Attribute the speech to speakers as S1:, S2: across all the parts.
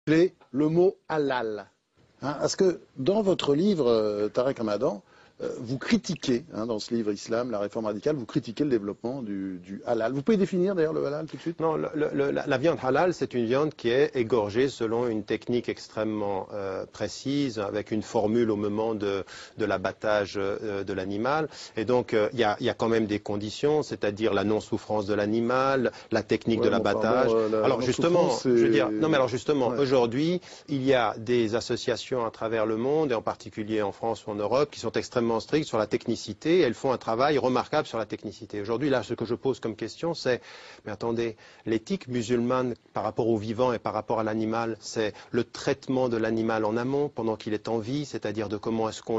S1: Le mot halal. Parce que dans votre livre, Tarek Ramadan, vous critiquez, dans ce livre Islam, la réforme radicale, vous critiquez le développement du halal. Vous pouvez définir d'ailleurs le halal tout de suite?
S2: Non, la viande halal, c'est une viande qui est égorgée selon une technique extrêmement précise, avec une formule au moment de l'abattage de l'animal. Et donc, il y a quand même des conditions, c'est-à-dire la non-souffrance de l'animal, la technique de l'abattage. Alors justement, je veux dire, non mais alors justement, aujourd'hui, il y a des associations à travers le monde, et en particulier en France ou en Europe, qui sont extrêmement strictes sur la technicité. Elles font un travail remarquable sur la technicité. Aujourd'hui, là, ce que je pose comme question, c'est, mais attendez, l'éthique musulmane par rapport au vivant et par rapport à l'animal, c'est le traitement de l'animal en amont, pendant qu'il est en vie, c'est-à-dire de comment est-ce qu'on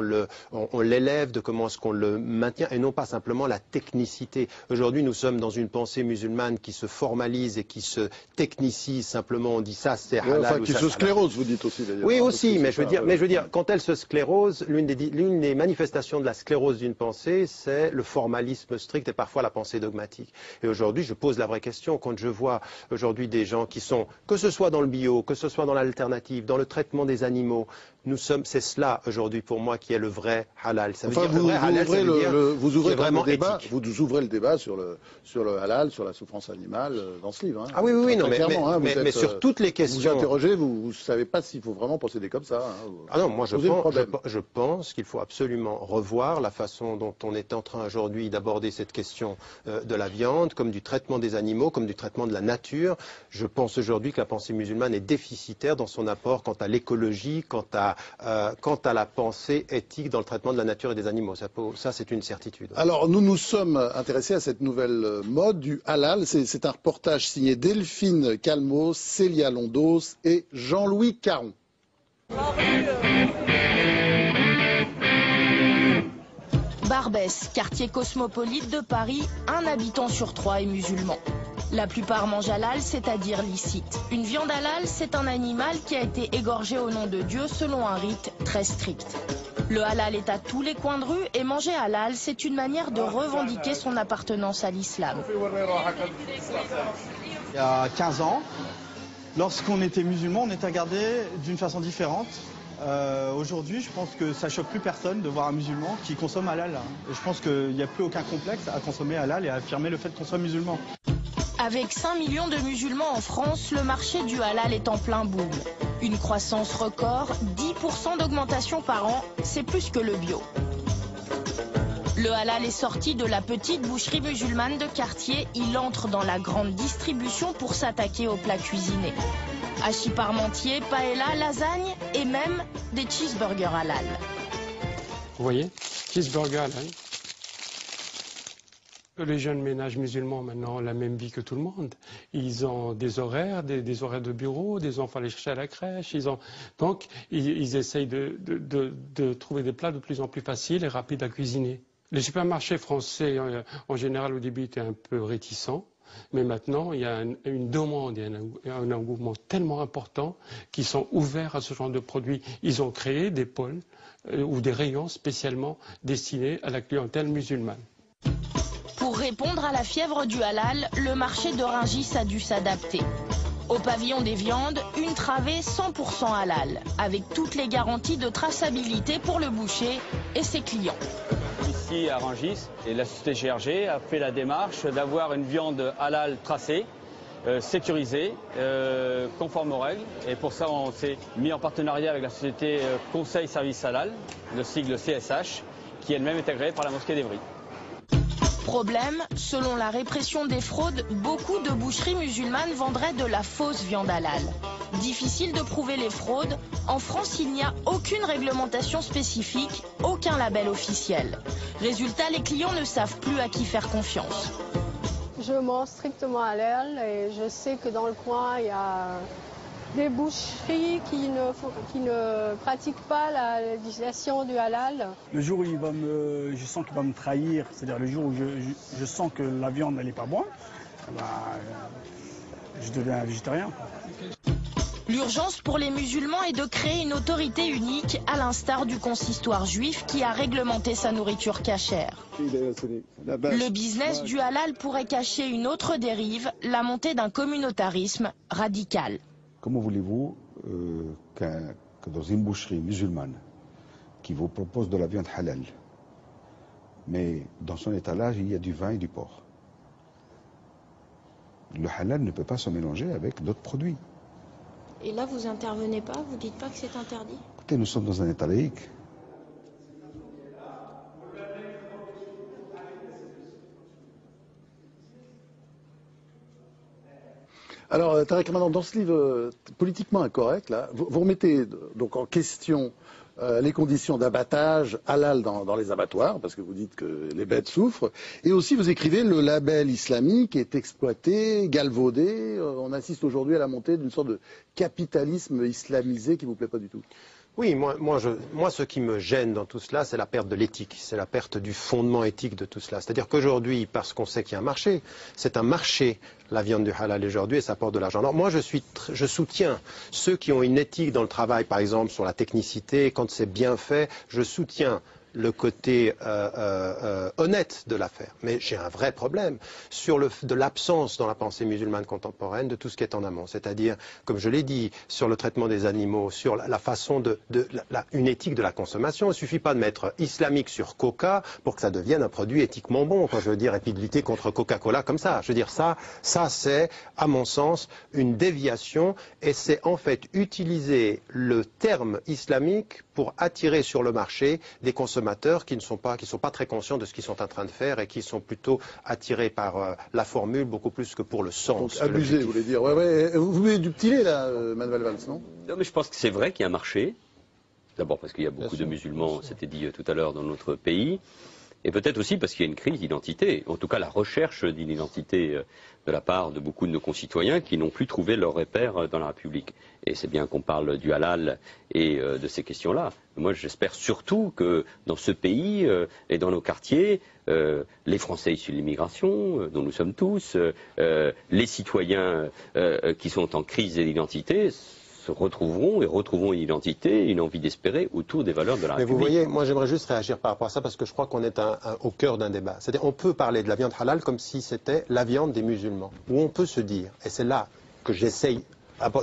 S2: l'élève, de comment est-ce qu'on le maintient, et non pas simplement la technicité. Aujourd'hui, nous sommes dans une pensée musulmane qui se formalise et qui se technicise. Simplement, on dit ça, c'est halal.
S1: Enfin, qui se sclérose, vous dites aussi d'ailleurs.
S2: Oui, aussi, mais je veux dire, quand elle se sclérose, l'une des manifestations de la sclérose d'une pensée, c'est le formalisme strict et parfois la pensée dogmatique. Et aujourd'hui, je pose la vraie question. Quand je vois aujourd'hui des gens qui sont, que ce soit dans le bio, que ce soit dans l'alternative, dans le traitement des animaux, c'est cela aujourd'hui pour moi qui est le vrai halal. Ça veut dire le vrai halal,
S1: vous ouvrez le débat sur le halal, sur la souffrance animale dans ce livre.
S2: Ah oui, non, mais sur toutes les questions.
S1: Vous interrogez, vous ne savez pas s'il faut vraiment procéder comme ça.
S2: Ah non, moi je pense qu'il faut absolument revoir la façon dont on est en train aujourd'hui d'aborder cette question de la viande, comme du traitement des animaux, comme du traitement de la nature. Je pense aujourd'hui que la pensée musulmane est déficitaire dans son apport quant à l'écologie, quant à la pensée éthique dans le traitement de la nature et des animaux. Ça c'est une certitude.
S1: Alors, nous nous sommes intéressés à cette nouvelle mode du halal. C'est un reportage signé Delphine Calmos, Célia Londos et Jean-Louis Caron.
S3: Barbès, quartier cosmopolite de Paris, un habitant sur 3 est musulman. La plupart mangent halal, c'est-à-dire licite. Une viande halal, c'est un animal qui a été égorgé au nom de Dieu selon un rite très strict. Le halal est à tous les coins de rue et manger halal, c'est une manière de revendiquer son appartenance à l'islam.
S4: Il y a 15 ans, lorsqu'on était musulman, on était regardé d'une façon différente. Aujourd'hui, je pense que ça choque plus personne de voir un musulman qui consomme halal. Et je pense qu'il n'y a plus aucun complexe à consommer halal et à affirmer le fait qu'on soit musulman.
S3: Avec 5 millions de musulmans en France, le marché du halal est en plein boom. Une croissance record, 10% d'augmentation par an, c'est plus que le bio. Le halal est sorti de la petite boucherie musulmane de quartier. Il entre dans la grande distribution pour s'attaquer aux plats cuisinés. Hachis parmentier, paella, lasagne et même des cheeseburgers halal.
S5: Vous voyez, cheeseburger halal. Les jeunes ménages musulmans maintenant ont la même vie que tout le monde. Ils ont des horaires, des horaires de bureau, des enfants à aller chercher à la crèche. Donc ils essayent de trouver des plats de plus en plus faciles et rapides à cuisiner. Les supermarchés français, en général, au début, étaient un peu réticents. Mais maintenant, il y a une demande et un engouement tellement important qu'ils sont ouverts à ce genre de produits. Ils ont créé des pôles ou des rayons spécialement destinés à la clientèle musulmane.
S3: Pour répondre à la fièvre du halal, le marché de Rungis a dû s'adapter. Au pavillon des viandes, une travée 100% halal, avec toutes les garanties de traçabilité pour le boucher et ses clients.
S6: Ici à Rungis, et la société GRG a fait la démarche d'avoir une viande halal tracée, sécurisée, conforme aux règles. Et pour ça, on s'est mis en partenariat avec la société Conseil Service Halal, le sigle CSH, qui elle-même est agréée par la mosquée d'Evry.
S3: Problème, selon la répression des fraudes, beaucoup de boucheries musulmanes vendraient de la fausse viande halal. Difficile de prouver les fraudes. En France, il n'y a aucune réglementation spécifique, aucun label officiel. Résultat, les clients ne savent plus à qui faire confiance.
S7: Je mange strictement halal et je sais que dans le coin, il y a des boucheries qui ne pratiquent pas la législation du halal.
S8: Le jour où je sens qu'il va me trahir, c'est-à-dire le jour où je sens que la viande n'est pas bonne, je deviens végétarien.
S3: L'urgence pour les musulmans est de créer une autorité unique, à l'instar du consistoire juif qui a réglementé sa nourriture cachère. Le business du halal pourrait cacher une autre dérive, la montée d'un communautarisme radical.
S9: Comment voulez-vous que dans une boucherie musulmane qui vous propose de la viande halal, mais dans son étalage, il y a du vin et du porc. Le halal ne peut pas se mélanger avec d'autres produits.
S10: Et là, vous intervenez pas? Vous dites pas que c'est interdit?
S9: Écoutez, nous sommes dans un État laïque.
S1: Alors, Tarek Ramadan, dans ce livre politiquement incorrect, là, vous remettez donc en question les conditions d'abattage halal dans les abattoirs, parce que vous dites que les bêtes souffrent, et aussi vous écrivez le label islamique est exploité, galvaudé. On assiste aujourd'hui à la montée d'une sorte de capitalisme islamisé qui vous plaît pas du tout.
S2: Oui, moi, ce qui me gêne dans tout cela, c'est la perte de l'éthique, c'est la perte du fondement éthique de tout cela. C'est-à-dire qu'aujourd'hui, parce qu'on sait qu'il y a un marché, c'est un marché, la viande du halal aujourd'hui, et ça apporte de l'argent. Alors moi, je soutiens ceux qui ont une éthique dans le travail, par exemple, sur la technicité, quand c'est bien fait, je soutiens le côté honnête de l'affaire. Mais j'ai un vrai problème de l'absence dans la pensée musulmane contemporaine de tout ce qui est en amont. C'est-à-dire, comme je l'ai dit, sur le traitement des animaux, sur la façon une éthique de la consommation. Il ne suffit pas de mettre islamique sur Coca pour que ça devienne un produit éthiquement bon, quand je veux dire, et puis de lutter contre Coca-Cola comme ça. Je veux dire, ça c'est, à mon sens, une déviation, et c'est en fait utiliser le terme islamique pour attirer sur le marché des consommateurs qui ne sont pas très conscients de ce qu'ils sont en train de faire et qui sont plutôt attirés par la formule beaucoup plus que pour le sens.
S1: Donc abusé, vous voulez dire. Ouais. Vous voulez du petit lait, là, Manuel Valls, non?
S11: Non, mais je pense que c'est vrai qu'il y a un marché. D'abord parce qu'il y a beaucoup de musulmans, c'était dit tout à l'heure, dans notre pays. Et peut-être aussi parce qu'il y a une crise d'identité, en tout cas la recherche d'une identité de la part de beaucoup de nos concitoyens qui n'ont plus trouvé leur repère dans la République. Et c'est bien qu'on parle du halal et de ces questions-là. Moi, j'espère surtout que dans ce pays et dans nos quartiers, les Français issus de l'immigration, dont nous sommes tous, les citoyens qui sont en crise d'identité, se retrouveront et retrouveront une identité, une envie d'espérer autour des valeurs de la République.
S2: Mais vous voyez, moi j'aimerais juste réagir par rapport à ça parce que je crois qu'on est au cœur d'un débat. C'est-à-dire on peut parler de la viande halal comme si c'était la viande des musulmans. Ou on peut se dire, et c'est là que j'essaye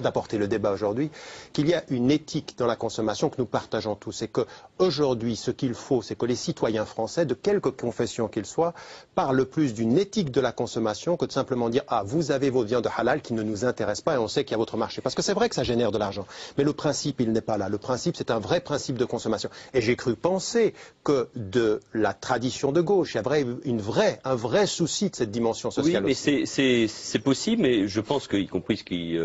S2: d'apporter le débat aujourd'hui, qu'il y a une éthique dans la consommation que nous partageons tous et qu'aujourd'hui, ce qu'il faut, c'est que les citoyens français, de quelque confession qu'ils soient, parlent plus d'une éthique de la consommation que de simplement dire « Ah, vous avez vos viandes halal qui ne nous intéressent pas et on sait qu'il y a votre marché ». Parce que c'est vrai que ça génère de l'argent, mais le principe, il n'est pas là. Le principe, c'est un vrai principe de consommation. Et j'ai cru penser que de la tradition de gauche, il y avait un vrai souci de cette dimension sociale.
S11: Oui, mais c'est possible, mais je pense que, y compris ce qui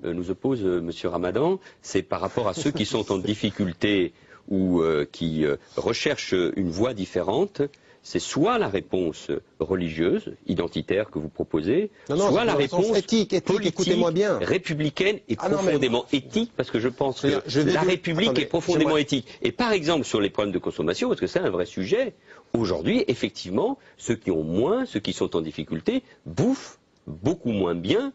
S11: nous oppose M. Ramadan, c'est par rapport à ceux qui sont en difficulté ou qui recherchent une voie différente. C'est soit la réponse religieuse, identitaire que vous proposez, soit la réponse
S2: éthique,
S11: politique,
S2: bien.
S11: Républicaine et profondément éthique, parce que je pense que la République est profondément éthique. Et par exemple, sur les problèmes de consommation, parce que c'est un vrai sujet, aujourd'hui, effectivement, ceux qui ont moins, ceux qui sont en difficulté, bouffent beaucoup moins bien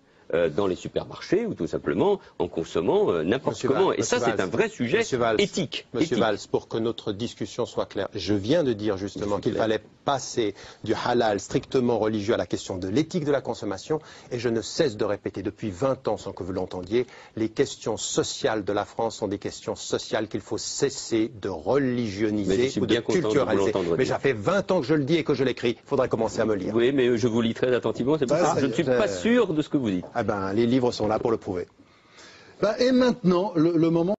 S11: dans les supermarchés ou tout simplement en consommant n'importe comment. Et ça, c'est un vrai sujet éthique.
S2: Monsieur Valls, pour que notre discussion soit claire, je viens de dire justement qu'il fallait passer du halal strictement religieux à la question de l'éthique de la consommation, et je ne cesse de répéter depuis 20 ans, sans que vous l'entendiez, les questions sociales de la France sont des questions sociales qu'il faut cesser de religioniser ou de culturaliser. Mais ça fait 20 ans que je le dis et que je l'écris, il faudrait commencer à me lire.
S11: Oui, mais je vous lis très attentivement, c'est pour ça que je ne suis pas sûr de ce que vous dites.
S2: Ah ben, les livres sont là pour le prouver.
S1: Et maintenant, le moment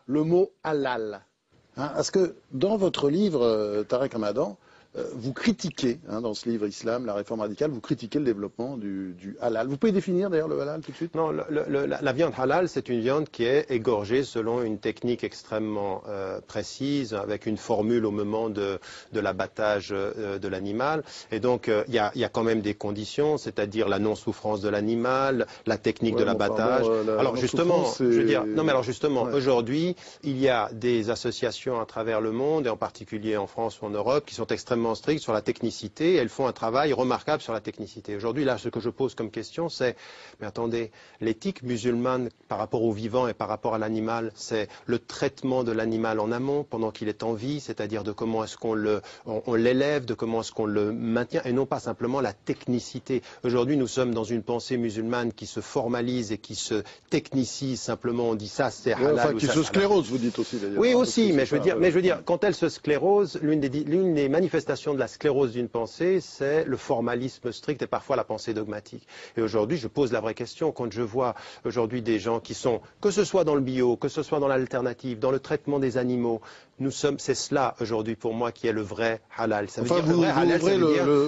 S1: le mot halal. Parce que dans votre livre, Tarek Ramadan, vous critiquez, dans ce livre Islam, la réforme radicale, vous critiquez le développement du halal. Vous pouvez définir d'ailleurs le halal tout de suite?
S2: Non, la viande halal, c'est une viande qui est égorgée selon une technique extrêmement précise, avec une formule au moment de l'abattage de l'animal. Et donc, il y a quand même des conditions, c'est-à-dire la non-souffrance de l'animal, la technique de l'abattage. Alors justement, je veux dire, non mais alors justement, aujourd'hui, il y a des associations à travers le monde, et en particulier en France ou en Europe, qui sont extrêmement strictes sur la technicité. Elles font un travail remarquable sur la technicité. Aujourd'hui, là, ce que je pose comme question, c'est, mais attendez, l'éthique musulmane par rapport au vivant et par rapport à l'animal, c'est le traitement de l'animal en amont, pendant qu'il est en vie, c'est-à-dire de comment est-ce qu'on l'élève, de comment est-ce qu'on le maintient, et non pas simplement la technicité. Aujourd'hui, nous sommes dans une pensée musulmane qui se formalise et qui se technicise. Simplement, on dit ça, c'est halal.
S1: Enfin, qui se sclérose, vous dites aussi d'ailleurs.
S2: Oui, aussi, mais je veux dire, quand elle se sclérose, l'une des manifestations de la sclérose d'une pensée, c'est le formalisme strict et parfois la pensée dogmatique. Et aujourd'hui, je pose la vraie question. Quand je vois aujourd'hui des gens qui sont, que ce soit dans le bio, que ce soit dans l'alternative, dans le traitement des animaux, c'est cela aujourd'hui pour moi qui est le vrai halal. Ça veut dire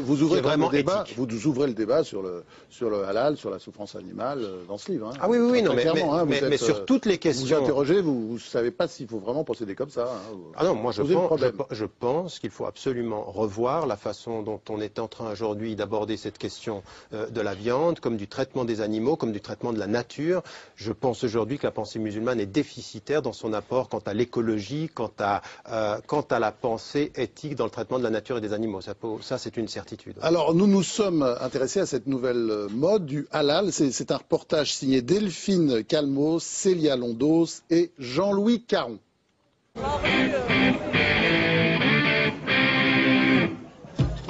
S1: vous ouvrez le débat sur le halal, sur la souffrance animale dans ce livre.
S2: Ah oui, non, mais sur toutes les questions.
S1: Vous interrogez, vous ne savez pas s'il faut vraiment procéder comme ça.
S2: Ah non, moi je pense qu'il faut absolument revoir la façon dont on est en train aujourd'hui d'aborder cette question de la viande, comme du traitement des animaux, comme du traitement de la nature. Je pense aujourd'hui que la pensée musulmane est déficitaire dans son apport quant à l'écologie, quant à la pensée éthique dans le traitement de la nature et des animaux. Ça c'est une certitude.
S1: Alors, nous nous sommes intéressés à cette nouvelle mode du halal. C'est un reportage signé Delphine Calmos, Célia Londos et Jean-Louis Caron.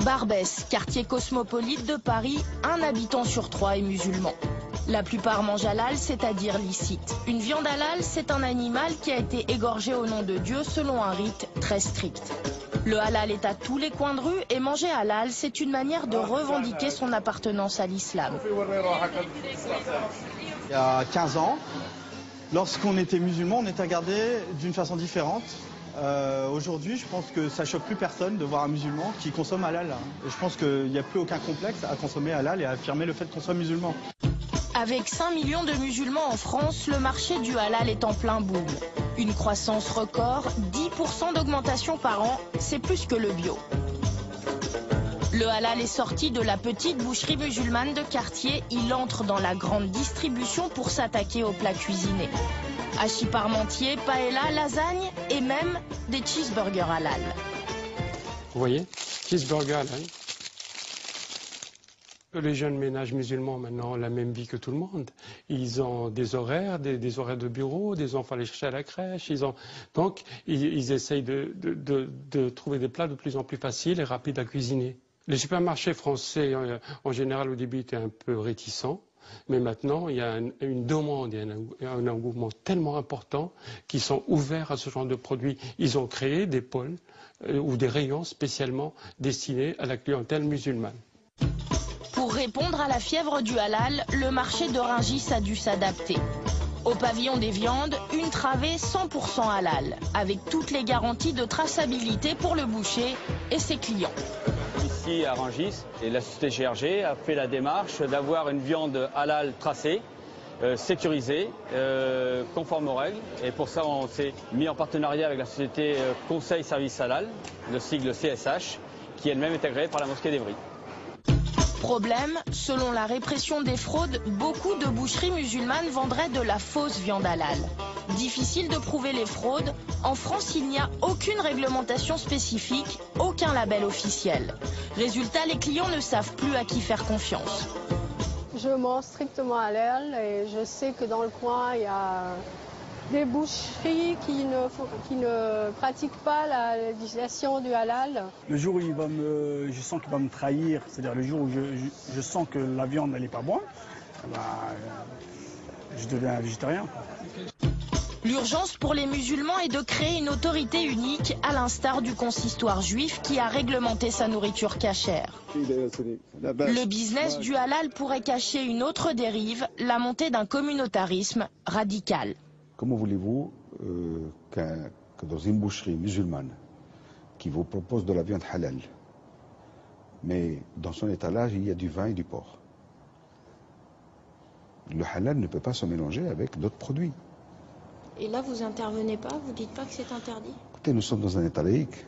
S3: Barbès, quartier cosmopolite de Paris, 1 habitant sur 3 est musulman. La plupart mangent halal, c'est-à-dire licite. Une viande halal, c'est un animal qui a été égorgé au nom de Dieu selon un rite très strict. Le halal est à tous les coins de rue et manger halal, c'est une manière de revendiquer son appartenance à l'islam.
S4: Il y a 15 ans, lorsqu'on était musulman, on était regardé d'une façon différente. Aujourd'hui, je pense que ça choque plus personne de voir un musulman qui consomme halal. Et je pense qu'il n'y a plus aucun complexe à consommer halal et à affirmer le fait qu'on soit musulman.
S3: Avec 5 millions de musulmans en France, le marché du halal est en plein boom. Une croissance record, 10% d'augmentation par an, c'est plus que le bio. Le halal est sorti de la petite boucherie musulmane de quartier. Il entre dans la grande distribution pour s'attaquer aux plats cuisinés. Hachis parmentier, paella, lasagne et même des cheeseburgers halal.
S5: Vous voyez, cheeseburger halal. Les jeunes ménages musulmans maintenant ont la même vie que tout le monde. Ils ont des horaires, des horaires de bureau, des enfants à les chercher à la crèche. Donc, ils essayent de trouver des plats de plus en plus faciles et rapides à cuisiner. Les supermarchés français, en général, au début, étaient un peu réticents. Mais maintenant, il y a une demande et un engouement tellement important qu'ils sont ouverts à ce genre de produits. Ils ont créé des pôles ou des rayons spécialement destinés à la clientèle musulmane.
S3: Pour répondre à la fièvre du halal, le marché de Rungis a dû s'adapter. Au pavillon des viandes, une travée 100% halal, avec toutes les garanties de traçabilité pour le boucher et ses clients.
S6: Ici à Rungis, et la société GRG a fait la démarche d'avoir une viande halal tracée, sécurisée, conforme aux règles. Et pour ça, on s'est mis en partenariat avec la société Conseil Service Halal, le sigle CSH, qui elle-même est agréée par la mosquée d'Evry.
S3: Problème, selon la répression des fraudes, beaucoup de boucheries musulmanes vendraient de la fausse viande halal. Difficile de prouver les fraudes. En France, il n'y a aucune réglementation spécifique, aucun label officiel. Résultat, les clients ne savent plus à qui faire confiance.
S7: Je mange strictement halal et je sais que dans le coin, il y a des boucheries qui ne pratiquent pas la législation du halal.
S8: Le jour où je sens qu'il va me trahir, c'est-à-dire le jour où je sens que la viande n'est pas bonne, je deviens végétarien.
S3: L'urgence pour les musulmans est de créer une autorité unique, à l'instar du consistoire juif qui a réglementé sa nourriture cachère. Le business du halal pourrait cacher une autre dérive, la montée d'un communautarisme radical.
S9: Comment voulez-vous que dans une boucherie musulmane qui vous propose de la viande halal, mais dans son étalage, il y a du vin et du porc. Le halal ne peut pas se mélanger avec d'autres produits.
S10: Et là, vous intervenez pas, vous dites pas que c'est interdit?
S9: Écoutez, nous sommes dans un État laïque.